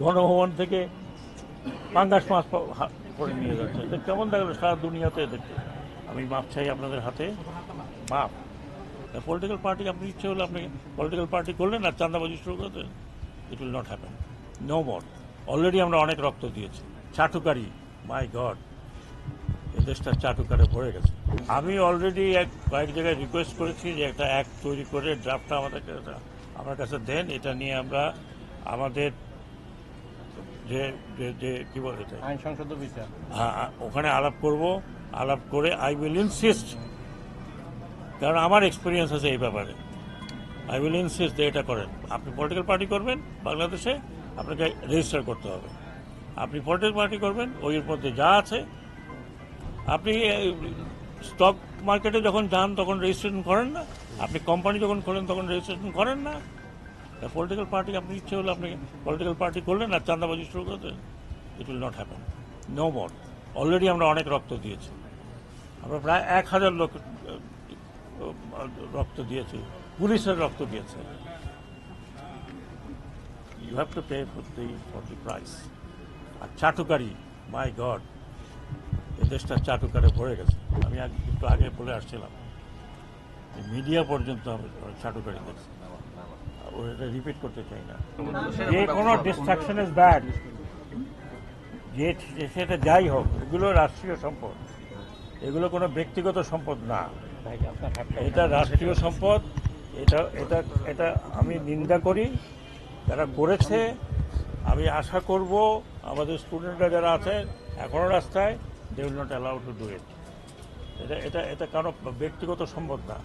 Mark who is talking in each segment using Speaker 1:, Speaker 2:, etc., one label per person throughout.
Speaker 1: গণভবন থেকে পাঙ্গাস মাছ করে নিয়ে যাচ্ছে। এটা কেমন দেখলো সারা দুনিয়াতে দেখতে। আমি মাপ চাই আপনাদের হাতে, মাপ। পলিটিক্যাল পার্টি আপনি ইচ্ছে হলে আপনি পলিটিক্যাল পার্টি করলেন আর চাঁদাবাজি শুরু করতেন, it will not happen, no more. Already আমরা অনেক রক্ত দিয়েছি। চাটুকারি, মাই গড, এই দেশটা চাটুকারে ভরে গেছে। আমি অলরেডি কয়েক জায়গায় রিকোয়েস্ট করেছি যে একটা অ্যাক্ট তৈরি করে ড্রাফটটা আমার কাছে দেন। এটা নিয়ে আমরা আমাদের যে যে কি বলে এটা
Speaker 2: আইন সংসদ বিচার,
Speaker 1: ওখানে আলাপ করব। আলাপ করে আই উইল ইনসিস্ট, কারণ আমার এক্সপিরিয়েন্স আছে এই ব্যাপারে। আই উইল ইনসিস্ট যে এটা করেন। আপনি পলিটিক্যাল পার্টি করবেন বাংলাদেশে, আপনাকে রেজিস্টার করতে হবে। আপনি পলিটিক্যাল পার্টি করবেন, ওইর মধ্যে যা আছে, আপনি স্টক মার্কেটে যখন যান তখন রেজিস্ট্রেশন করেন না, আপনি কোম্পানি যখন খোলেন তখন রেজিস্ট্রেশন করেন না। পলিটিক্যাল পার্টি আপনি ইচ্ছে হলে আপনি পলিটিক্যাল পার্টি করলেন আর চাঁদাবাজি শুরু করতেন, it will not happen, no more. Already আমরা অনেক রক্ত দিয়েছি। আমরা প্রায় 1000 লোক রক্ত দিয়েছি, পুলিশের রক্ত দিয়েছে। You have to pay for the price. আর চাটুকারি, মাই গড, এই দেশটা চাটুকারে ভরে গেছে। আমি একটু আগে বলে আসছিলাম, মিডিয়া পর্যন্ত চাটুকারি দেখছি। ওটা রিপিট করতে চাই না। যে কোনো ডিস্ট্রাকশন ইজ ব্যাড, যে সেটা যাই হোক, এগুলো রাষ্ট্রীয় সম্পদ, এগুলো কোনো ব্যক্তিগত সম্পদ না, এটা রাষ্ট্রীয় সম্পদ। এটা এটা এটা আমি নিন্দা করি যারা করেছে। আমি আশা করব আমাদের স্টুডেন্টরা যারা আছে এখনও রাস্তায়, they will not allow to do it. এটা এটা এটা কারো ব্যক্তিগত সম্পদ না,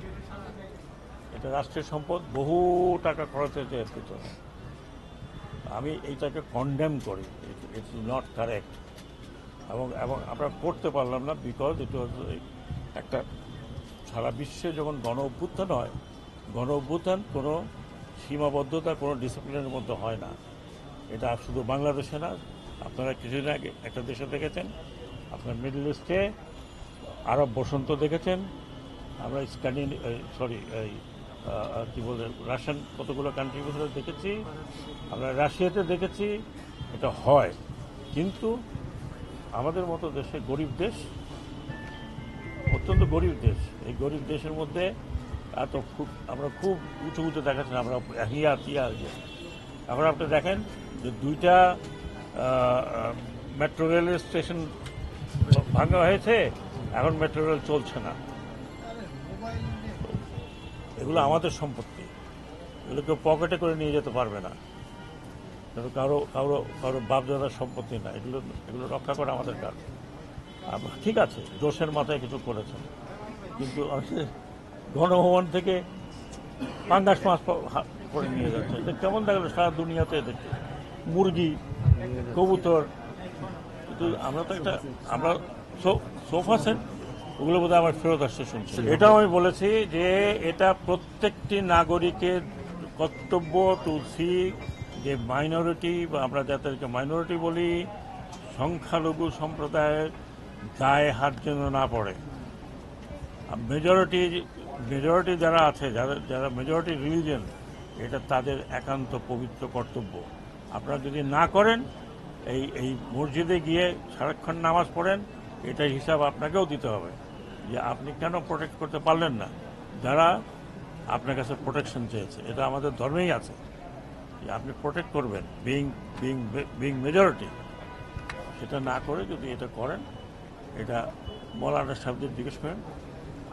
Speaker 1: এটা রাষ্ট্রীয় সম্পদ। বহু টাকা খরচ হয়েছে এর পিছনে। আমি এইটাকে কন্ডেম করি, ইটস নট কারেক্ট। এবং এবং আমরা করতে পারলাম না, বিকজ ইট ওয়াজ একটা সারা বিশ্বে যখন গণ অভ্যুত্থান হয়, গণ অভ্যুত্থান কোনো সীমাবদ্ধতা, কোনো ডিসিপ্লিনের মধ্যে হয় না। এটা শুধু বাংলাদেশে না, আপনারা কিছুদিন আগে একটা দেশে দেখেছেন, আপনার মিডল ইস্টে আরব বসন্ত দেখেছেন, আমরা কি বলে রাশিয়ান কতগুলো কান্ট্রির ভিতরে দেখেছি, আমরা রাশিয়াতে দেখেছি। এটা হয়, কিন্তু আমাদের মতো দেশে, গরিব দেশ, অত্যন্ত গরিব দেশ, এই গরিব দেশের মধ্যে আমরা খুব উঁচু উঁচু দেখাচ্ছি, আমরা হিয়া তিয়া। এখন আপনি দেখেন যে 2টা মেট্রো রেল স্টেশন ভাঙা হয়েছে, এখন মেট্রো রেল চলছে না। এগুলো আমাদের সম্পত্তি, এগুলো কেউ পকেটে করে নিয়ে যেতে পারবে না। কারো কারো কারো বাপদাদার সম্পত্তি না, এগুলো এগুলো রক্ষা করা আমাদের কাজ। ঠিক আছে, জোশের মাথায় কিছু করেছেন, কিন্তু গণভবন থেকে পাঙ্গাস মাছ করে নিয়ে যাচ্ছে। এটা কেমন দেখলো সারা দুনিয়াতে দেখতে। মুরগি, কবুতর, কিন্তু আমরা তো একটা আমরা সোফা সেট, ওগুলো বোধহয় আমার ফেরত আসছে শুনছি। এটাও আমি বলেছি যে এটা প্রত্যেকটি নাগরিকের কর্তব্য টু সি যে মাইনরিটি, বা আমরা যাদেরকে মাইনরিটি বলি, সংখ্যালঘু সম্প্রদায়ের গায়ে হাত যেন না পড়ে। মেজরিটি যারা আছে, যারা মেজরিটি রিলিজিয়ন, এটা তাদের একান্ত পবিত্র কর্তব্য। আপনারা যদি না করেন, এই মসজিদে গিয়ে সারাক্ষণ নামাজ পড়েন, এটার হিসাব আপনাকেও দিতে হবে যে আপনি কেন প্রোটেক্ট করতে পারলেন না যারা আপনার কাছে প্রোটেকশন চেয়েছে। এটা আমাদের ধর্মেই আছে যে আপনি প্রোটেক্ট করবেন, বিং মেজরিটি। সেটা না করে যদি এটা করেন, এটা মৌলানা সাহেবদের জিজ্ঞেস করেন।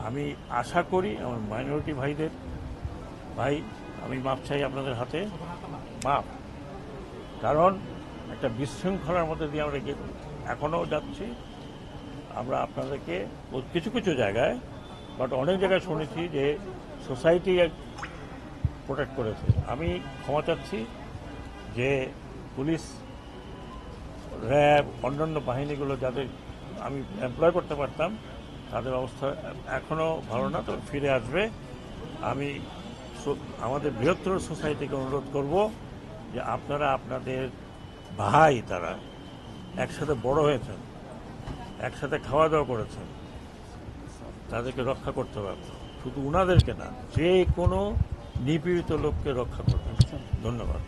Speaker 1: আমি আশা করি আমার মাইনরিটি ভাইদের, আমি মাপ চাই আপনাদের হাতে, মাপ। কারণ একটা বিশৃঙ্খলার মধ্যে দিয়ে আমরা এখনও যাচ্ছি। আমরা আপনাদেরকে কিছু কিছু জায়গায়, বাট অনেক জায়গায় শুনেছি যে সোসাইটি প্রোটেক্ট করেছে। আমি ক্ষমা চাচ্ছি যে পুলিশ, র্যাব, অন্যান্য বাহিনীগুলো যাদের আমি এমপ্লয় করতে পারতাম, তাদের অবস্থা এখনও ভালো না, তো ফিরে আসবে। আমি আমাদের বৃহত্তর সোসাইটিকে অনুরোধ করব যে আপনারা আপনাদের ভাই, তারা একসাথে বড় হয়েছেন, একসাথে খাওয়া দাওয়া করেছেন, তাদেরকে রক্ষা করতে হবে। শুধু উনাদেরকে না, যে কোনো নিপীড়িত লোককে রক্ষা করবেন। ধন্যবাদ।